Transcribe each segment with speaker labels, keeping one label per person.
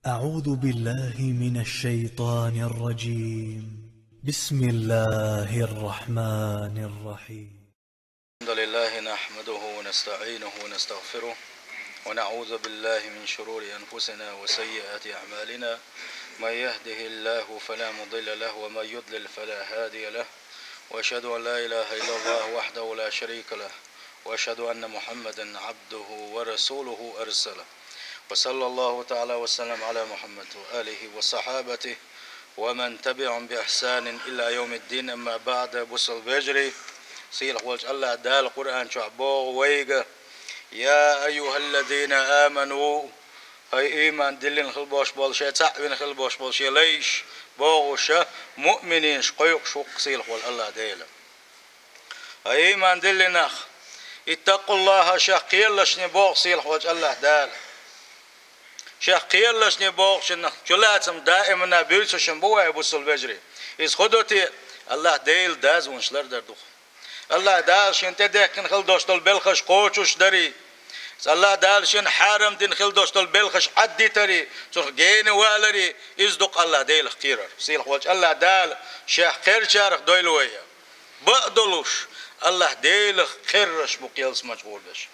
Speaker 1: أعوذ بالله من الشيطان الرجيم. بسم الله الرحمن الرحيم.
Speaker 2: الحمد لله نحمده ونستعينه ونستغفره ونعوذ بالله من شرور أنفسنا وسيئات أعمالنا. من يهده الله فلا مضل له ومن يضلل فلا هادي له، وأشهد أن لا إله إلا الله وحده لا شريك له، وأشهد أن محمدا عبده ورسوله أرسله. وصلى الله تعالى وسلم على محمد وآله وصحابته ومن تبعهم بإحسان إلى يوم الدين. أما بعد، بصل بجري سيل خوش الله دال القرآن شعبوغ ويغا يا أيها الذين آمنوا هاي إيمان دلين خلبوش بولشي تعبين خلبوش بولشي ليش بوغوشا مؤمنين شقيق شوق سيل خوش الله ديلا هاي إيمان دلين أخ اتقوا الله شاقير لشني بوغ سيل خوش الله دال شاقير لشني بوغ شنخ جلاتم دائما بيرسوشن بوغا بصل بجري إذ خدوتي الله ديل داز ونشلر دردوخ الله دالشين تدكن خل دوستل بلخش قوچوش داري الله دالشين حرم دين خل دوستل بلخش عدي تري سر جين والري ازدق الله ديل خيرر سيل خوش الله دال شيخ خير شارخ دويلويا بقدلوش الله ديل خيرش بقيلس مجبور بش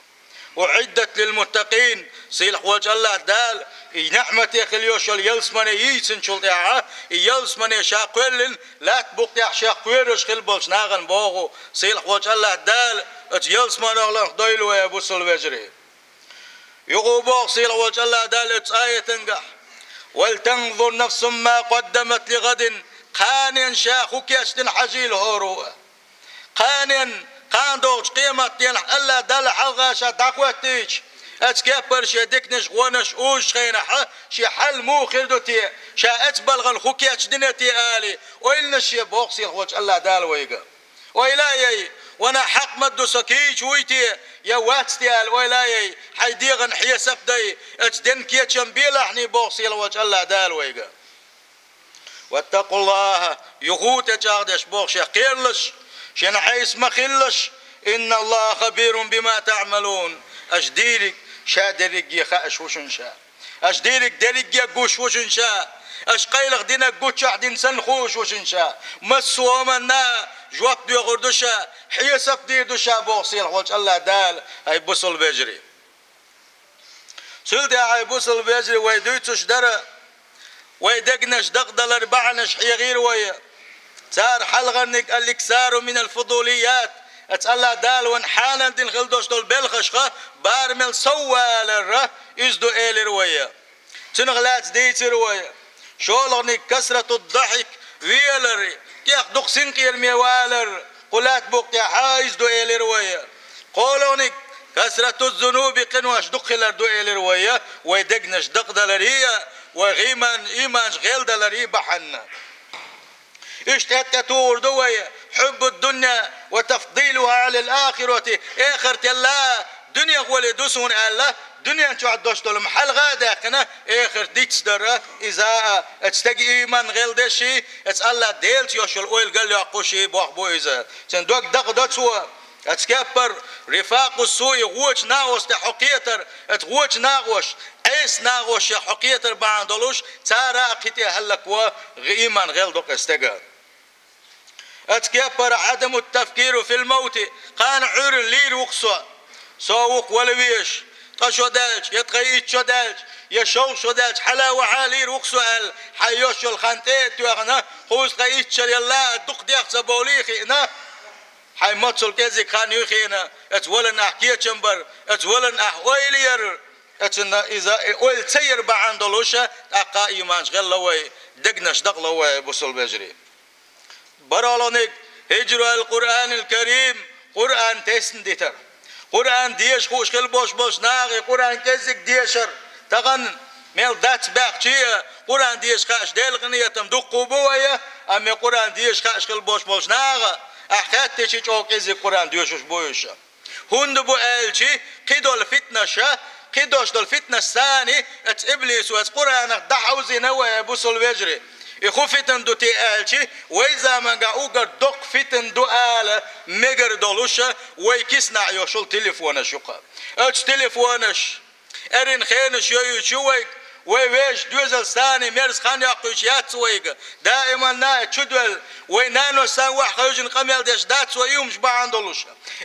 Speaker 2: وعدت للمتقين سيل خوش الله دال نعمتي خليوش يلس من يسن شلطيعه يلس من شاقل لا تبقى شاقيرش خل بولش ناغن بوغو سيل خوش الله دال يلس من الله دويلو يا بوصل وجري يغو بوغ سيل خوش الله دال آية تنقح ولتنظر نفس ما قدمت لغد قانن شاخوك يشتن حجيل هورو قانن قان دوغش قيمة دين الله دال حلغاشا داقواتيش اتكبر شي دكنش غونش اوش خينا شي حل مو خردوتي شا اتبلغ الخوكياتش دنيتي الي وإلنا شي بوغسي الخوش الله دال ويقا وإلاي وانا حق مدو سكيش ويتي يا واتستي ال وإلاي حيديغن حيا سبدي اتدن كيتشن بيلحني بوغسي الخوش الله دال ويقا واتقوا الله يغوت جاغدش بوغشي قيرلش شن حيس مخلش إن الله خبير بما تعملون. أجديرك شادرك يخاش وشنشا أجديرك درك يقوش وشنشا أشقيلق دينك قوش عدين سنخوش وشنشا مسوا منا جواب دي غردوشا حيسب دي دوشا بوصيل خوش الله دال هاي بوصل بجري سلدي هاي بوصل بجري ويدوتش درا ويدقنش دقدل بعنا حي غير ويا صار حلغنك الاكثار من الفضوليات اتسأل دال ونحانا دين خلدوش دول بلخشخة بارمل سوال الره ازدو ايل روية تنغلات ديت روية شولغنك كسرة الضحك ويلر كيخ دق سنقير ميوالر قلات بوقتي حايز دو ايل روية قولغنك كسرة الذنوب قنواش دق خلر دو ايل روية ويدقنش دق دلرية وغيمان ايمانش غيل دلري بحنا اشتهت تور دوية حب الدنيا وتفضيلها على الآخرة آخرة الله دنيا ولي دوسون الله دنيا انتو عدوش دول محل غادا قنا آخر ديكس درة إذا اتستقي إيمان غير دشي اتسأل ديلت يوشل اويل قال لي اقوشي بوح بويزا سندوك دق دوتسوا اتسكبر رفاق السوء غوش ناغوش تحقيتر اتغوش ناغوش ايس ناغوش حقيتر باندولوش تارا اقيتي هلك وإيمان غير دوك استقال اتكبر عدم التفكير في الموت قان عور لير وقصوا سوق ولويش قشو دالج يتغيت شو دالج يشو شو دالج حلا وحالير وقصوا حيوش الخانتيت يغنا خوز قيت شر يلا دق ديخ سبوليخي نا حي ماتسل كيزي خان يخينا اتولن احكي تشمبر اتولن احويلير اتنا اذا اول تسير باندولوشا اقا ايمانش غير لوي دقنش دق لوي بوصل بجري برالونك هجر القرآن الكريم قرآن تسن ديتر قرآن ديش خوش خل بوش ناغي قرآن كزك ديشر تغن ميل دات باقشية قرآن ديش خاش ديل غنية تمدق بوية أمي قرآن ديش خاش خل بوش ناغا أحكات تشي چوك إزي قرآن ديشوش بويشا هند بو ألشي قيدو الفتنة شا قيدوش دو الفتنة الثاني ات إبليس وات قرآن دحوزي نوى بوصل وجري يخو فتن دو تيالشي وإذا ما قاوغر دوق فتن دو آل ميجر دولوشا ويكسنا يوشل تليفونش يقا اتش تليفونش ارين خينش يوي شويك ويش دوزل ثاني مرز خان يقوش ياتسويق دائما نا تشدول وينانو سان واحد خيوجن قميل ديش داتسو يومش باعندولوش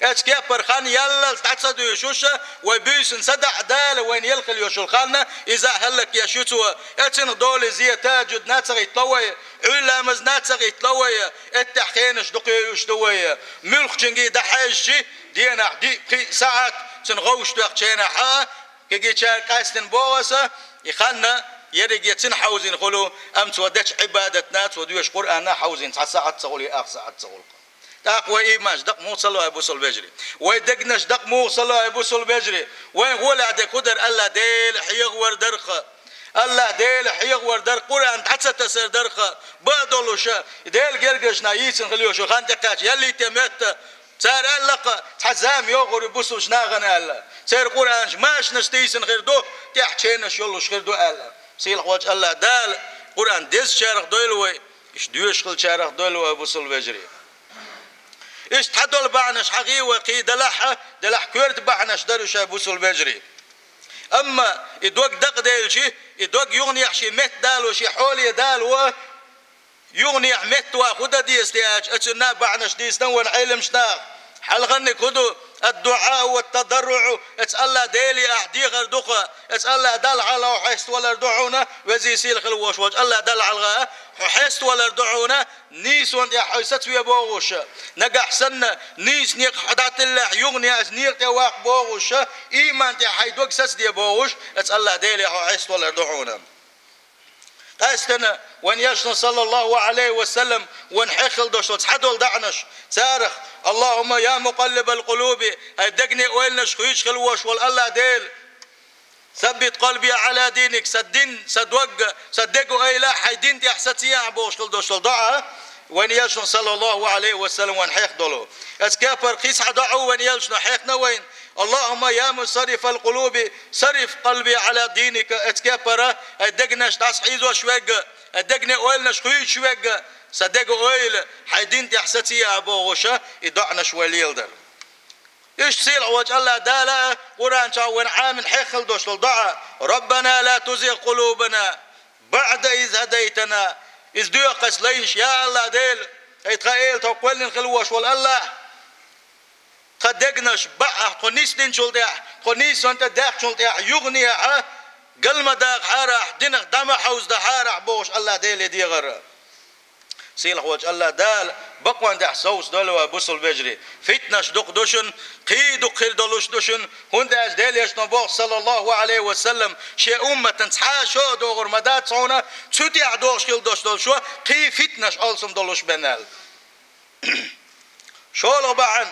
Speaker 2: اتكبر خان يلا تاتسدو يشوشة وبيسن سدع دال وين يلقى يوشل خاننا إذا هلك يشوتوا اتن دول زي تاجد ناتسغي طوي علا مز ناتسغي طوي التحقينش دقيوش دوي ملخ جنجي دحاجي دينا دي ساعات تنغوش تقشينا حا كي تشار قاستن بوسه يخلنا يرجع تنحوزين خلو أم تودش عبادتنا توديش قرآن حوزين ساعة تقولي ساعة تقول تقوى إيماش دق موصلوا أبو سلبجري ويدقنش دق موصلوا أبو سلبجري وين قول عد قدر الله ديل حيغور درخ الله ديل حيغور درخ قرآن حتى تسر درخ بدلوش ديل جرجشنا يسن خليوش خان دقاش يلي تمت سار اللقى تحزام يغور بوسوش ناغنا الله سير قرآن ماش نستيسن غير دو تحشينا شلوش غير دو الله سيل خواج الله دال قرآن دز شارخ دولوي إيش دوش خل شارخ دولوي أبو سلبجري إيش تحدول بعنش حقي وقي دلح كورت بعنش دروش أبو سلبجري أما يدوق دق ديل شي يدوق يغني يحشي مت دال وشي حولي دال و يغني مت وخد دي استياج أتنا بعنش دي سنون علم شنا حلغني كدو الدعاء والتضرع اتسأل ديلي أحدي غردقة اتسأل دل على وحست ولا ردعونا وزي سيل خلوش وج الله دل على وحست ولا ردعونا نيس وانت حيست في بوغوش نجح سنة نيس نيق حدات الله يغني أس نيق تواق بوغوش إيمان تحيدوك سس دي بوغوش اتسأل ديلي وحست ولا ردعونا أستنا وان يشن صلى الله عليه وسلم وان حخل دوش تحدول دعنش سارخ اللهم يا مقلب القلوب هيدقني ويلنش خيش خلوش والله ديل ثبت قلبي على دينك سدين صدقوا اي لا حيدين دي احساتي عبوش خل دوش ضاع وان يشن صلى الله عليه وسلم وان حيخدلو اسكافر قيس حدعو وان يشن حيخنا وين اللهم يا مصرف القلوب صرف قلبي على دينك اتكبر ادقناش تصحيز وشوق ادقني اولناش خيش شوق صدقوا ايل حيدين تحستي يا ابو غشا يدعنا شواليل در ايش سيل وجه الله دالا قران شاون عام حيخل دوش الضاع ربنا لا تزغ قلوبنا بعد اذ هديتنا اذ دوقس ليش يا الله ديل يتخيل توكلن خلوش والله قدقناش بقى خنيس دين شلدح خنيس أنت داخل شلدح يغني قلما داخ حارح دينك دم حوز ده حارح بوش الله ديل دي غر سيل وجه الله دال بقوان ده صوص دلوا بوصل بجري فتنش دق دوشن قيدو قيل دلوش دوشن هند از ديل يشنو بوغ صلى الله عليه وسلم شيء أمة تنسحا شو دوغر مدات صونا تسوتي عدوش قيل دوش دل شو قي فتنش ألسم دلوش بنال شو لبعن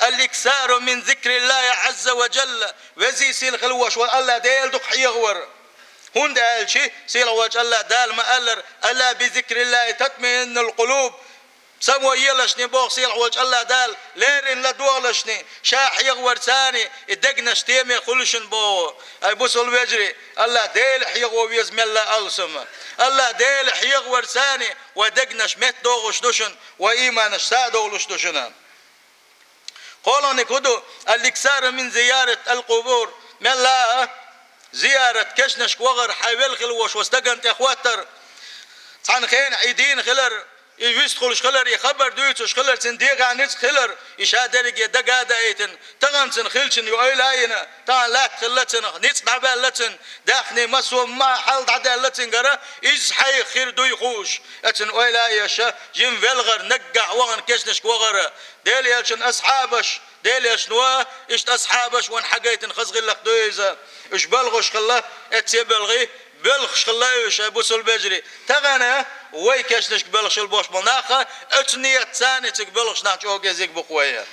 Speaker 2: الإكثار من ذكر الله عز وجل وزي سيل خلوش والله ديل دق حيغور هون دال شيء سيل وجه الله دال ما قالر ألا بذكر الله تطمئن القلوب سمو يلشني بوغ سيل وجه الله دال ليرن لدولشني شاح يغور ثاني الدقنش تيمي خلشن بو أي بوصل وجري الله ديل حيغور ويزم الله ألسم الله ديل حيغور ثاني ودقنش مت دوغش دوشن وإيمانش سادولش دوشن قولوا نكدو الإكثار من زيارة القبور من لا زيارة كشنش وغر حيوال خلوش واستقنت اخواتر صان خين عيدين خلر يستخلش خلر يخبر دويتش خلر سنديق عنيس خلر يشادرق يدقا دايتن تغنسن خلشن يؤيلاينا تان لا خلتن نيس نعبال لتن داخني مسو ما حل عدال لتن قرا إز حي خير دوي خوش اتن أويلايشا جيم فيلغر نقع وغن كشنش وغر ديل يلشن أصحابش ديل يشنوا إشت أصحابش وان حقيتن خزغي لك دويزا إش بلغش خلا اتسيبلغي بلغش خلا يش أبو سلبجري تغنى ويكشنش بلغش البوش مناخة اتنية ثانية تقبلغش نحجوه جزيك بقوية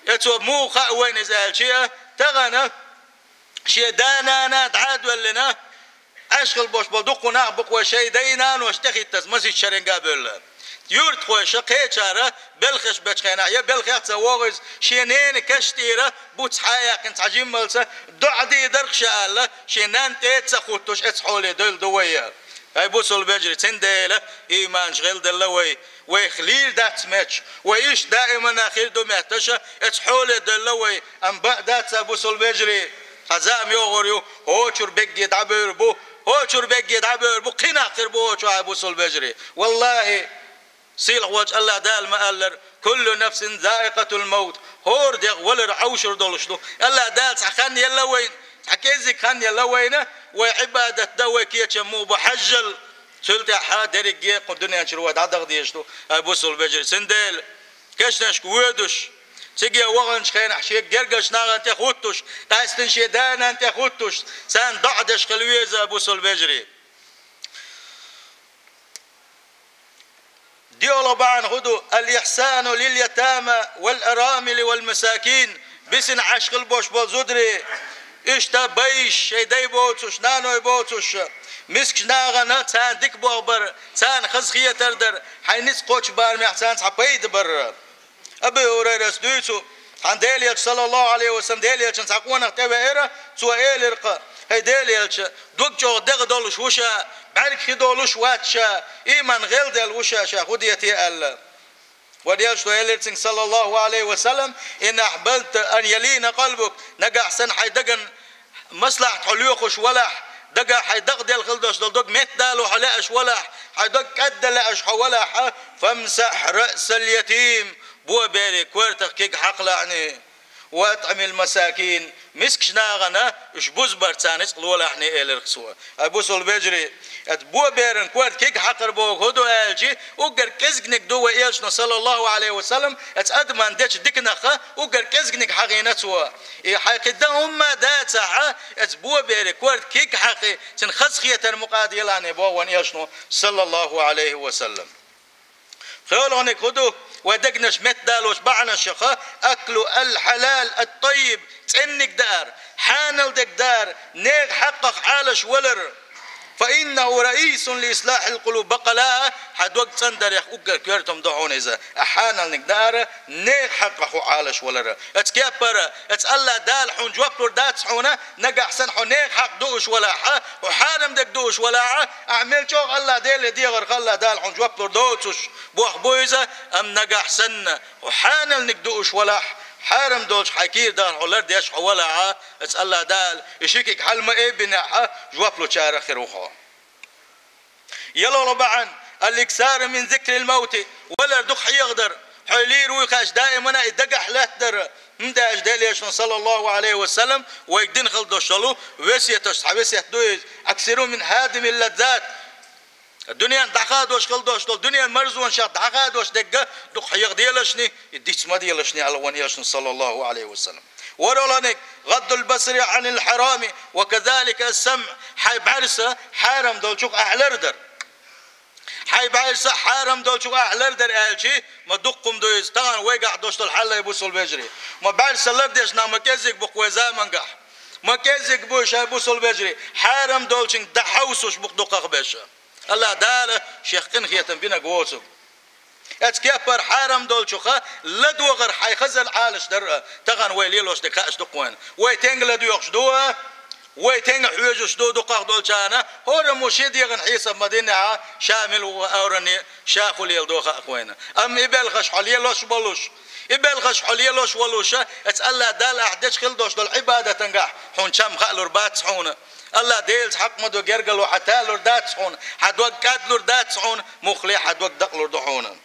Speaker 2: اتو مو خا وين زال شيء تغنى شيء دانا تعاد ولنا عشق البوش بدقنا بقوة شيء دينا واشتخي تزمزي الشرنقابل يورد خوش قيتشارة بلخش بتخينا يا بلخ تسوغز شينين كشتيرة بوت حياة كنت عجيم ملسة دعدي درخش الله شينان تيتسخوتوش اتحولي دول دوية هاي بوصل بجري تنديلة إيمان شغل دلوي ويخليل دات ماتش وإيش دائما أخير دو مهتشة اتحولي دلوي أم بقدات بوصل بجري هزام يغوريو هوشر بيجي دعبر بو هوشر بيجي دعبر بو قنا خير بو شو أبو سلبجري والله سيل وجه الله دال ما قالر كل نفس ذائقة الموت هور ديغ ولر عوشر دولشلو الله دال سخان يلا وين حكيزي خان يلا وينه وعبادة دوي كيتش مو بحجل سلت حاضر جي قدنيا شروا دعدغ ديشتو أبو سلبجري سندل كشناش كويدوش تيجي وغن شخين حشيك جرجش ناغن تخوتوش تاستن شيدانا تخوتوش سان ضعدش خلويز أبو سلبجري ديولو بعن هدو الإحسان لليتامى والأرامل والمساكين بسن عشق البوش بالزدري إشتا بيش شيدي بوتوش نانو بوتوش مسك ناغنا تان ديك بوغبر تان خزخية تردر حينيس قوش بار محسان صحبيد بر أبي هريرة سدويتو عن ديليش صلى الله عليه وسلم ديليش نساقونا اختبا إيرا سوى إيلرقا هاي ديليش دوك جو دغ دولش وشا بعلك خدولش واتشا إيمان غيل ديل وشا شا خديتي ألا وديالش ويلرتن صلى الله عليه وسلم إن أحبلت أن يلين قلبك نقع سن حيدقن مصلحة حليوخش ولح دقا حيدق ديال خلدوش دق ميت دالو حلاش ولح حيدق قد لاش حولح فامسح رأس اليتيم بو بيري كورتك كيك حقل يعني واطعم المساكين مسكش ناغنا اش بوز برتانس قلولا احني الى الخسوا ابو سلبجري اتبو بيرن كورت كيك حقر بو هدو الجي وقر كزقنك دو ايلشنا صلى الله عليه وسلم اتادمان ديش ديكنخه وقر كزقنك حقينتوا اي حقدهم ما داتها اتبو بيري كورت كيك حقي تنخسخيه المقاديلاني بو ون ايلشنا صلى الله عليه وسلم خيولونك هدو ودقنش مت دالوش بعنا شخا أكلوا الحلال الطيب تنك دار حانل دك دار نيغ حقق عالش ولر فإنه رئيس لإصلاح القلوب بقلا حد وقت صندر يحقق كيرتم دعون إذا أحانل نقدار نيغ حقق عالش ولر اتكبر اتسألا دال حون جوابلور دات حونا نقع سنحو نيغ حق دوش ولا حا وحارم دك دوش ولا أعمل شوق الله ديل ديغر خلا دال حون جوابلور دوتش بوح بويزة أم نقع سن وحانل نقدوش ولا حارم دولش حكير دان حولر ديش حولا اتسألا دال يشيكك حلم ايه بناحة جوابلو شارع خيروخو يلو ربعا الاكسار من ذكر الموت ولا دخ يقدر حيلير ويخاش دائما يدقح لهدر مدى اجداليش صلى الله عليه وسلم ويقدين خلدو شلو وسيتش حبسيت دويز اكسروا من هادم اللذات الدنيا دعخادوش خلدوش الدنيا مرزون شاط دعخادوش دقة دق حيق ديالشني يديش ما ديالشني على ونياشن صلى الله عليه وسلم ورولانك غض البصر عن الحرام وكذلك السمع حيب عرسة حارم دولشوك أحلردر حيب عرسة حارم دولشوك أحلردر أهلشي ما دقم دويز طبعا ويقع دوشت الحلة يبوسوا البجري ما بعرسة لردش نعم كيزيك بقوي زامنقح ما كيزيك بوش يبوسوا البجري حارم دولشنك دحوسوش بقدقق بيشا الله داله شيخ قنخية بينا قوسو اتكبر حارم دول شوخا لدو غر حي خزل عالش در تغن ويليلوش دكاش دقوان ويتنق لدو يخشدوه ويتنق حويجوش دو دقاق دول جانا هور مشيد يغن حيسب مدينة شامل وأورني شاخو ليل دوخا أخوينا أم إبالغش حليلوش بلوش إبالغش حليلوش ولوشا اتسألا دال أحدش خلدوش دول عبادة تنقح حون شام خالور بات سحونا الله ديلز حق مدو جرجل وحتى لور دات سحون حدوق كاد لور دات سحون مخلي حدوق دق لور دحونا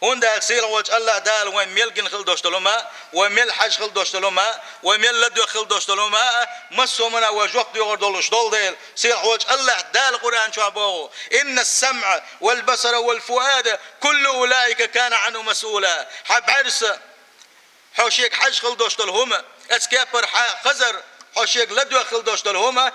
Speaker 2: هون دا سيل وجه الله دال وين ميلجن خلدوش تلوما وميل حج خلدوش تلوما وميل لدو خلدوش تلوما مسو منا وجوق ديور دولش دول ديل سيل وجه الله دال القرآن شعبه إن السمع والبصر والفؤاد كل أولئك كان عنه مسؤولا حب عرس حوشيك حج خلدوش تلهما اسكابر خزر حوشيك لدو خلدوش تلهما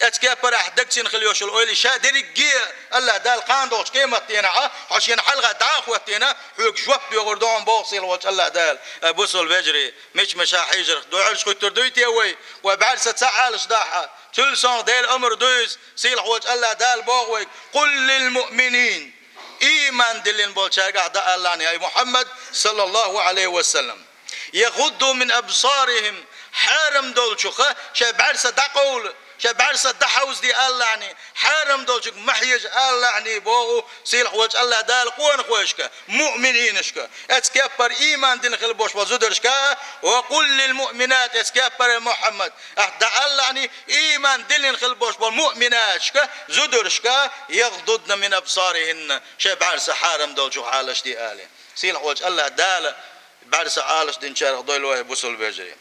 Speaker 2: اتكبر احدكتين خليوش الاويل شادري جي الله دال قاندوش قيمتينا حوشين حلقه داخوتينا حوك جوب يغردون بوصيل وجه الله دال ابوسل بجري مش حيجر دوعلش كتر دويتي وي وبعد ستعالش داحه تلسون ديل امر دوز سيل وجه الله دال بوغوي قل للمؤمنين ايمان دلين بولشاقع دا الله يا محمد صلى الله عليه وسلم يغضوا من ابصارهم حارم دول شخه شبعر صدقول شبعرس الدحوز دي الله يعني حرم دولشك محيج الله يعني بوغو سيلح وج الله دال قوان خوشك مؤمنينشك اتكبر ايمان دين خل بوش وزدرشك وقل للمؤمنات اتكبر محمد احدى الله يعني ايمان دين خل بوش والمؤمناتشك زدرشك يغضضن من ابصارهن شبعرس حرم دولشك حالش دي آله سيلح وج الله دال بعرس عالش دين شارع دولوه بوصل بجري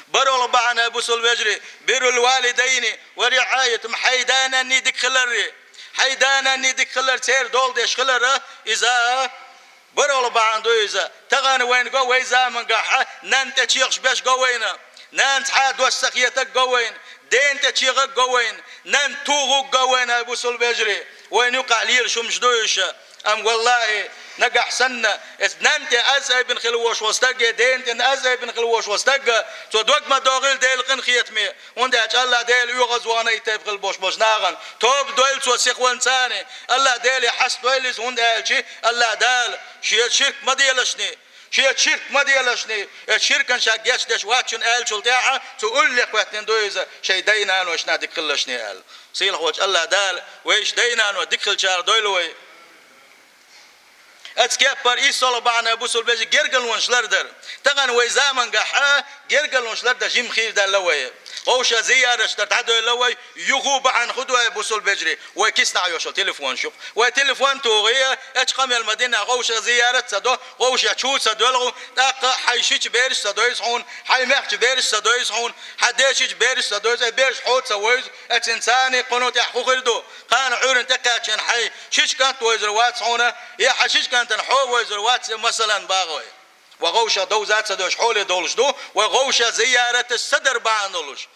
Speaker 2: برول بعنا بوصل بجري بر الوالدين ورعاية حيدانا نيدك خلري حيدانا نيدك خلر سير دول ديش خلر إذا برول بعنا دو إذا تغان وين جو ويزا من قاحة نانت تشيخش باش جوينا نانت حاد وسخيتك جوين دين تشيخك جوين نان توغو جوين بوصل بجري وين يقع ليل شو مش دويش أم والله نجح سنة نانت أزاي بن خلوش واستجى دين أزاي بن خلوش واستجى تودوق ما داخل ديل قن خيتمي وندي الله ديل يغز وانا يتاب خلبوش باش ناغن توب دويل تو سيخ وانساني الله ديل يحس دويلس وندي شيء الله دال شيء شرك ما ديلشني شيء شرك ما ديلشني الشرك ان شاقيش دش واتشن آل شلتاعة تقول لك وقتين دويزة شيء دينا وش نادك خلشني آل سيل خوش الله دال ويش دينا ودك خل شار دويلوي اتكبر إيصال بعنا بوصل بيجي جرجل ونشلر در تغن ويزامن جحا جرجل ونشلر در جيم خير در لوي قوش زيارة تتعدوا لوي يغوب عن خدوة بوصل بيجري وكيس نعيوش تليفون شوف وتليفون توغية اتقام المدينة قوش زيارة صدو قوش شو صدو تاق حيشيش بيرش صدو يسحون حيمخش بيرش صدو يسحون حداشيش بيرش صدو يسحون بيرش حوت سويز اتنساني قنوت يحقوق يردو قان عورن تكاتشن حي شيش كانت ويزروات سحونة يا حشيش كانت نحو ويزروات مثلا باغوي وغوشة دوزات سدوش حول دولش دو وغوشة زيارة الصدر باندولش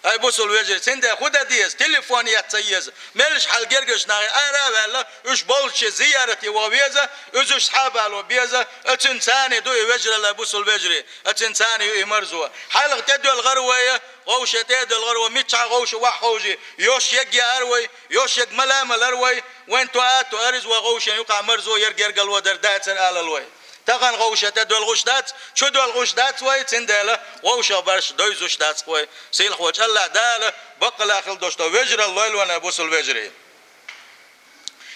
Speaker 2: هاي بوصل ويجري سنده خدا ديز تليفون يتسيز ملش حال جرجش ناي أنا ولا إيش بولش زيارتي وبيزا إيش أصحاب على بيزا أتنساني دو يجري لا بوصل ويجري أتنساني يمرزوا حال تدو الغروية غوشة تدو الغروة متشع غوشة وحوجي يوش يجي أروي يوش يج ملام الأروي وين تواتو أرز وغوشة يقع مرزو يرجع قلوا دردات على الوي تغن غوشة تدول غشدات شو دول غشدات وي تندله غوشة برش دويز غشدات وي سيل خوش الله داله بقى آخر دوشته وجر الليل وانا بوصل وجري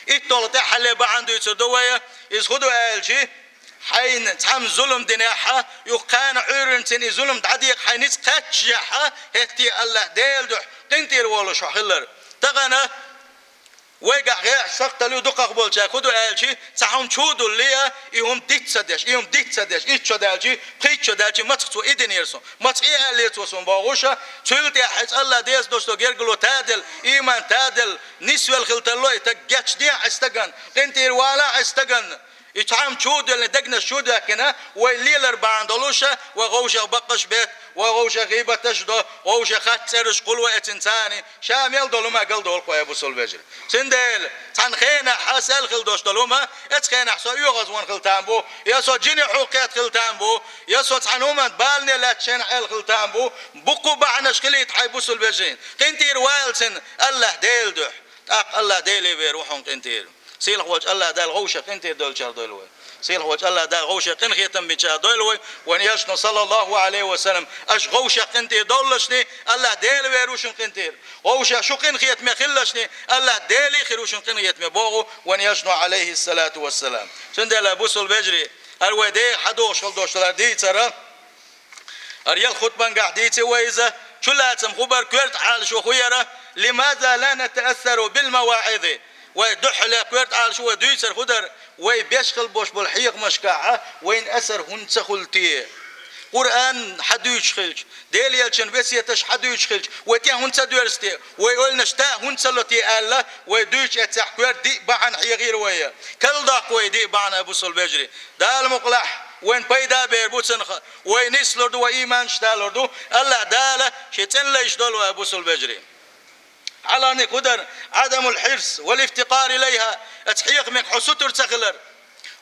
Speaker 2: إتطلع تحلي بعندو يتصدوية يسخدوا ألشي حين تحم ظلم دنياها يقان عورن تني ظلم دعديق حينيس قاتشيها هتي الله ديل دوح تنتير والو شحلر تغنى ويقع غير سقطلو دقق بولشا خدوا ألشي سحهم شودوا اللي يهم ديت سدش إيش شدالشي قيت شدالشي ما تختو إيدين يرسون ما تقيه اللي توصون باغوشة تقولتي حيث الله ديس دوستو جرجلو تادل إيمان تادل نسوى الخلطلو يتجاتش دي استجن قنتير ولا استجن يتعام شود اللي دقنا الشود هكنا والليلر باندلوشة وغوشة بقش بيت وغوشة غيبة تجدو وغوشة خات سرش قلوة اتنساني شامل دولما قل دول قوي ابو سلفجر سندل تنخينا حاسل خل دوش دولما اتخينا حسو يغزوان خلتانبو يسو جيني حوقيات خلتانبو يسو تحنوما بالني لا تشنع الخلتانبو بقو بعنا شكلي تحيبو سلفجرين قنتير والسن الله ديل دوح الله ديلي بيروحون قنتير سيل خوش الله دال غوشة قنتي دول شر دولوي سيل خوش الله دال غوشة قن خيتم بيشار دولوي وان يشنا صلى الله عليه وسلم اش غوشة قنتي دولشني الله ديل ويروشن قنتير غوشة شو قن خيت ما خلشني الله ديلي خيروشن قن خيت ما بوغو وان يشنا عليه الصلاة والسلام سندل ابو سلفجري الودي حدوش خلدوش دي ترى اريال خطبان قاعديتي ويزه شو لازم خبر كرت حال شو خيره لماذا لا نتأثر بالمواعظ ودحلة كورت على شو دويسر خدر ويبيشخل بوش بالحيق مشكاعة وين أثر هنس خلتيه قرآن حدو يشخلش ديل يلشن بس يتش حدو يشخلش وتي هنس دويرستي ويقول نشتا هنس لتي الله ويدوش يتسح كورت دي بعن حيغير ويا كل داق ويدي بعن أبو سلفجري ده المقلح وين بيدا بيربوتن وين يسلردو وإيمان شتالردو الله داله شيتن ليش دول أبو سلفجري على نقدر عدم الحرص والافتقار إليها اتحيق من حسوتر تغلر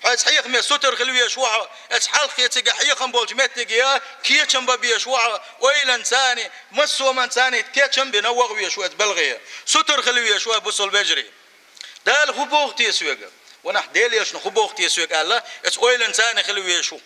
Speaker 2: اتحيق من سوتر خلوية شوحة اتحلق يتحيق بولج متجيا كيتشم ببي شوحة وإلى إنساني مسوا من إنساني كيتشم بنوغ ويا شوية بلغية سوتر خلوية شوية بوصل بجري ده الخبوغ تيسويق ونح ديليش نخبوغ تيسويق الله ات وإلى إنساني خلوية شو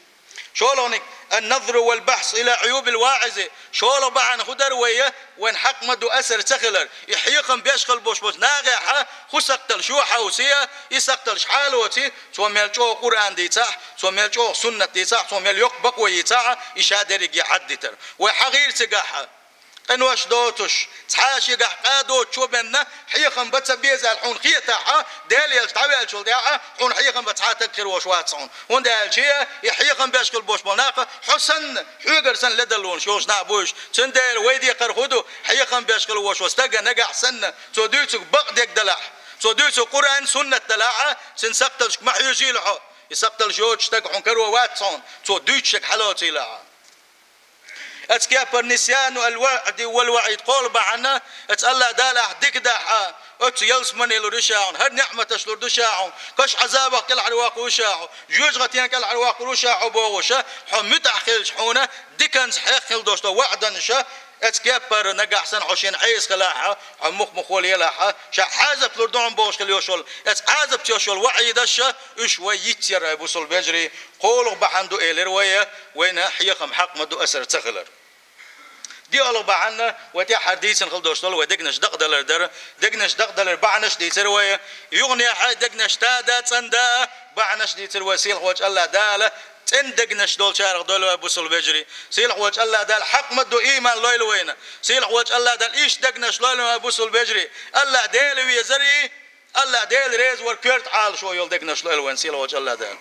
Speaker 2: شولونك النظر والبحث إلى عيوب الواعظة شولو بعن خدر ويا وين حق مدو أسر تخلر يحيقهم بيشغل بوش بوش ناغيحة خسقتل شو حوسية يسقتل شحالوتي سو ميلجو قرآن ديتاح سو ميلجو سنة ديتاح سو ميل يق بقوي يتاح يشادرق يحدتر وحغير تقاحة قنوش دوتش تحاش يقح قادو شو بنا حيقهم بتسبيز الحون خيتاحة دالي التعبيل شو داحة حون حيقهم بتحاتكر وشوات صون هون دال شيء يحيقهم بيشكل بوش بناقة حسن حيقر سن لدلون شوش نعبوش تندل ويدي قرخدو حيقهم بيشكل وش واستجا نجح سن توديتك بقدك دلح توديتك قرآن سنة دلعة سنسقتلش ما يجيلها يسقتل جوج تقحون كرو واتصون توديتك حلوتي لها اتكابر نسيان الوعد والوعيد قول بعنا اتالله دال احدك داحا ات يلسمن الرشاعون هر نعمه تشلر دشاعون كش عذابك كل عرواق وشاعو جوج غتين كل عرواق وشاعو بوغشا حمت اخيل شحونه ديكنز حيخل دوشتو وعدا شا اتكابر نجح سن عشان عيس خلاحه عمق مخولي لاحه شا حازب لردون بوش كل يوشل ات حازب تيوشل وعيد الشا شوي يتير ابو سلبجري قولوا بحندو الر وين حيقم حق مدو اسر تخلر دي الله بعنا وتي حديث نخل دوشتول ودقنش دقدلر در دقنش دقدلر بعنش دي تروي يغني حد دقنش تادا تندا بعنش دي تروي سيل وجه الله داله تندقنش دول شارق دول ابو سلبجري سيل وجه الله دال حق مدو ايمان لويل وين سيل وجه الله دال ايش دقنش لويل ابو سلبجري الله ديل ويزري الله ديل ريز وركرت عال شو يول دقنش لويل وين سيل وجه الله دال